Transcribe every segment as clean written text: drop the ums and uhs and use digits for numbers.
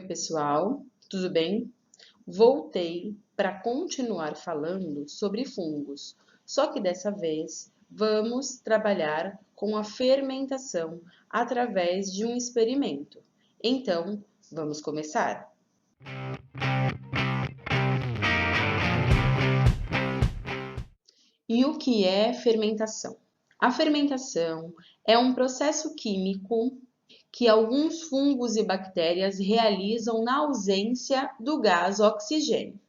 pessoal, tudo bem? Voltei para continuar falando sobre fungos, só que dessa vez vamos trabalhar com a fermentação através de um experimento. Então, vamos começar? E o que é fermentação? A fermentação é um processo químico que alguns fungos e bactérias realizam na ausência do gás oxigênio.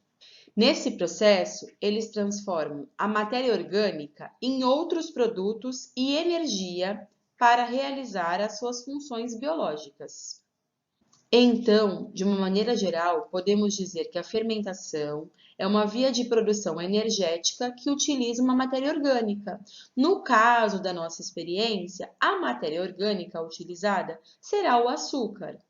Nesse processo, eles transformam a matéria orgânica em outros produtos e energia para realizar as suas funções biológicas. Então, de uma maneira geral, podemos dizer que a fermentação é uma via de produção energética que utiliza uma matéria orgânica. No caso da nossa experiência, a matéria orgânica utilizada será o açúcar.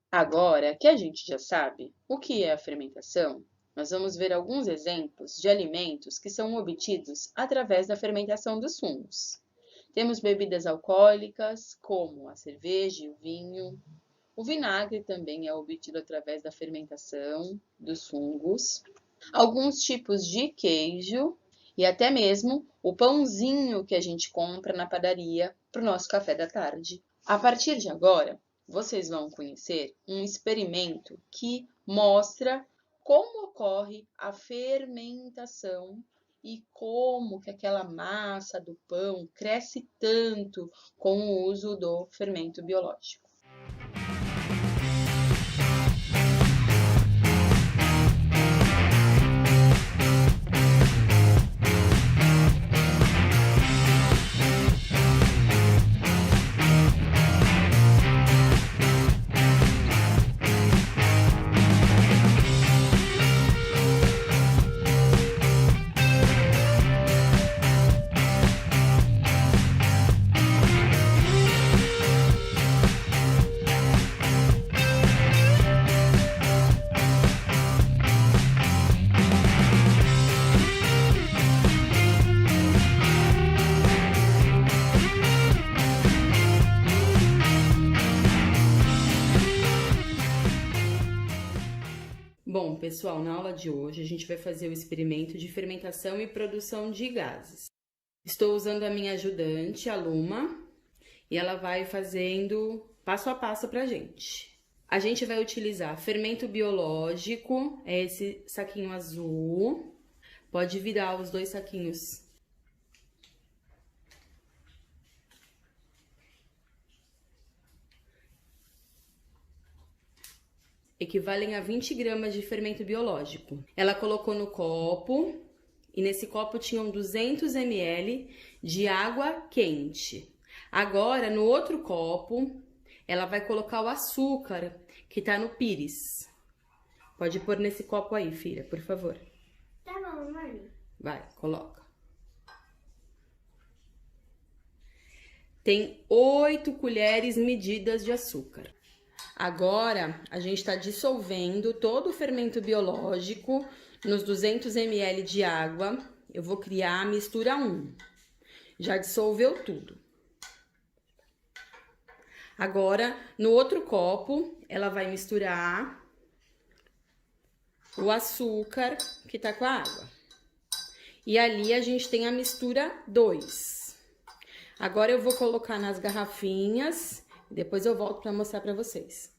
Agora que a gente já sabe o que é a fermentação, nós vamos ver alguns exemplos de alimentos que são obtidos através da fermentação dos fungos. Temos bebidas alcoólicas, como a cerveja e o vinho. O vinagre também é obtido através da fermentação dos fungos. Alguns tipos de queijo e até mesmo o pãozinho que a gente compra na padaria para o nosso café da tarde. A partir de agora, vocês vão conhecer um experimento que mostra como ocorre a fermentação e como que aquela massa do pão cresce tanto com o uso do fermento biológico. Bom, pessoal, na aula de hoje a gente vai fazer o experimento de fermentação e produção de gases. Estou usando a minha ajudante, a Luma, e ela vai fazendo passo a passo pra gente. A gente vai utilizar fermento biológico, é esse saquinho azul. Pode virar os dois saquinhos. Equivalem a 20 gramas de fermento biológico. Ela colocou no copo e nesse copo tinham 200 ml de água quente. Agora, no outro copo, ela vai colocar o açúcar que tá no pires. Pode pôr nesse copo aí, filha, por favor. Tá bom, mãe. Vai, coloca. Tem 8 colheres medidas de açúcar. Agora, a gente está dissolvendo todo o fermento biológico nos 200 ml de água. Eu vou criar a mistura 1. Já dissolveu tudo. Agora, no outro copo, ela vai misturar o açúcar que tá com a água. E ali a gente tem a mistura 2. Agora eu vou colocar nas garrafinhas. Depois eu volto para mostrar para vocês.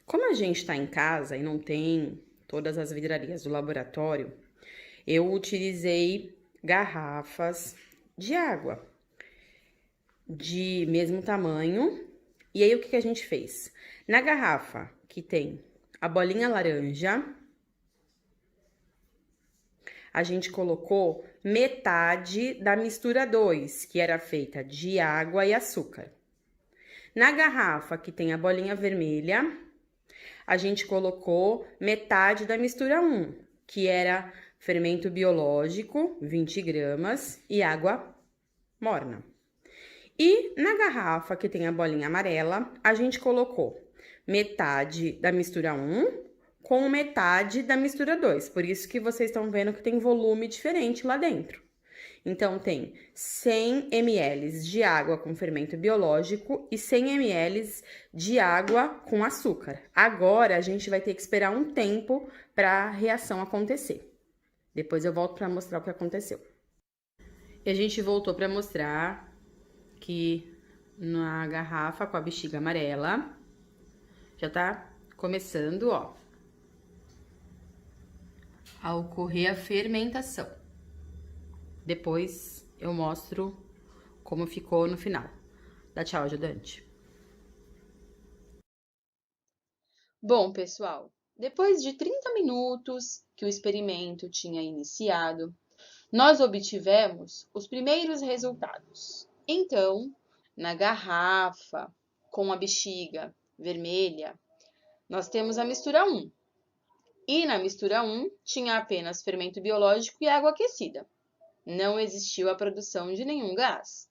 Como a gente está em casa e não tem todas as vidrarias do laboratório, eu utilizei garrafas de água de mesmo tamanho. E aí, o que a gente fez? Na garrafa que tem a bolinha laranja, a gente colocou metade da mistura 2, que era feita de água e açúcar. Na garrafa que tem a bolinha vermelha, a gente colocou metade da mistura 1, que era fermento biológico, 20 gramas, e água morna. E na garrafa que tem a bolinha amarela, a gente colocou metade da mistura 1 com metade da mistura 2. Por isso que vocês estão vendo que tem volume diferente lá dentro. Então, tem 100 ml de água com fermento biológico e 100 ml de água com açúcar. Agora, a gente vai ter que esperar um tempo para a reação acontecer. Depois eu volto para mostrar o que aconteceu. E a gente voltou para mostrar que na garrafa com a bexiga amarela já tá começando, ó, a ocorrer a fermentação. Depois eu mostro como ficou no final. Dá tchau, ajudante. Bom, pessoal, depois de 30 minutos que o experimento tinha iniciado, nós obtivemos os primeiros resultados. Então, na garrafa com a bexiga vermelha, nós temos a mistura 1. E na mistura 1 tinha apenas fermento biológico e água aquecida. Não existiu a produção de nenhum gás.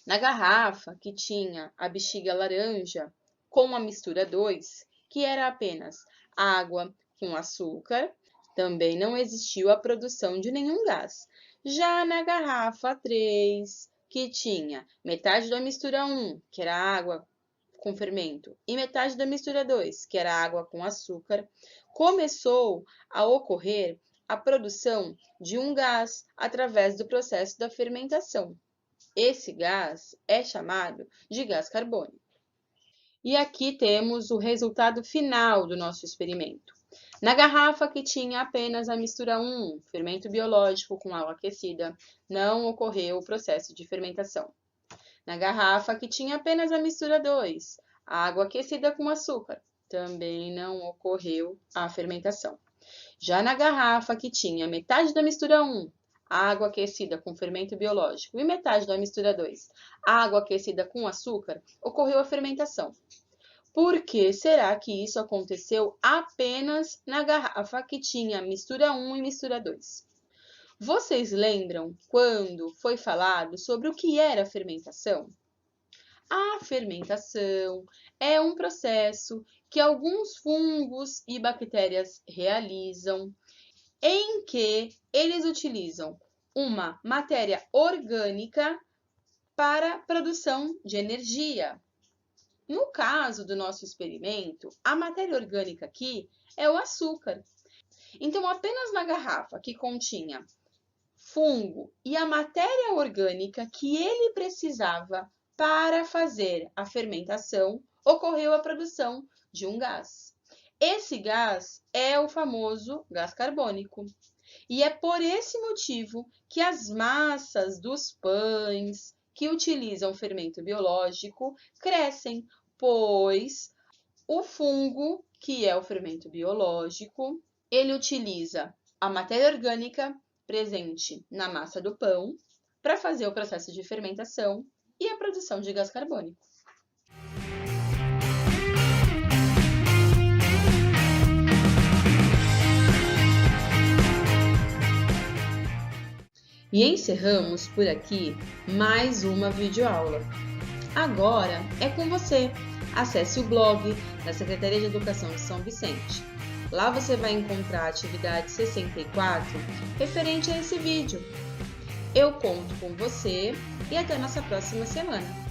Na garrafa, que tinha a bexiga laranja com a mistura 2, que era apenas água com açúcar, também não existiu a produção de nenhum gás. Já na garrafa 3, que tinha metade da mistura 1, que era água com fermento, e metade da mistura 2, que era água com açúcar, começou a ocorrer a produção de um gás através do processo da fermentação. Esse gás é chamado de gás carbônico. E aqui temos o resultado final do nosso experimento. Na garrafa que tinha apenas a mistura 1, fermento biológico com água aquecida, não ocorreu o processo de fermentação. Na garrafa que tinha apenas a mistura 2, água aquecida com açúcar, também não ocorreu a fermentação. Já na garrafa que tinha metade da mistura 1, água aquecida com fermento biológico, e metade da mistura 2, água aquecida com açúcar, ocorreu a fermentação. Por que será que isso aconteceu apenas na garrafa que tinha mistura 1 e mistura 2? Vocês lembram quando foi falado sobre o que era a fermentação? A fermentação é um processo que alguns fungos e bactérias realizam, em que eles utilizam uma matéria orgânica para a produção de energia. No caso do nosso experimento, a matéria orgânica aqui é o açúcar. Então, apenas na garrafa que continha fungo e a matéria orgânica que ele precisava para fazer a fermentação, ocorreu a produção de um gás. Esse gás é o famoso gás carbônico. E é por esse motivo que as massas dos pães que utilizam fermento biológico crescem, pois o fungo, que é o fermento biológico, ele utiliza a matéria orgânica presente na massa do pão para fazer o processo de fermentação e a produção de gás carbônico. E encerramos por aqui mais uma videoaula. Agora é com você. Acesse o blog da Secretaria de Educação de São Vicente. Lá você vai encontrar a atividade 64 referente a esse vídeo. Eu conto com você e até nossa próxima semana.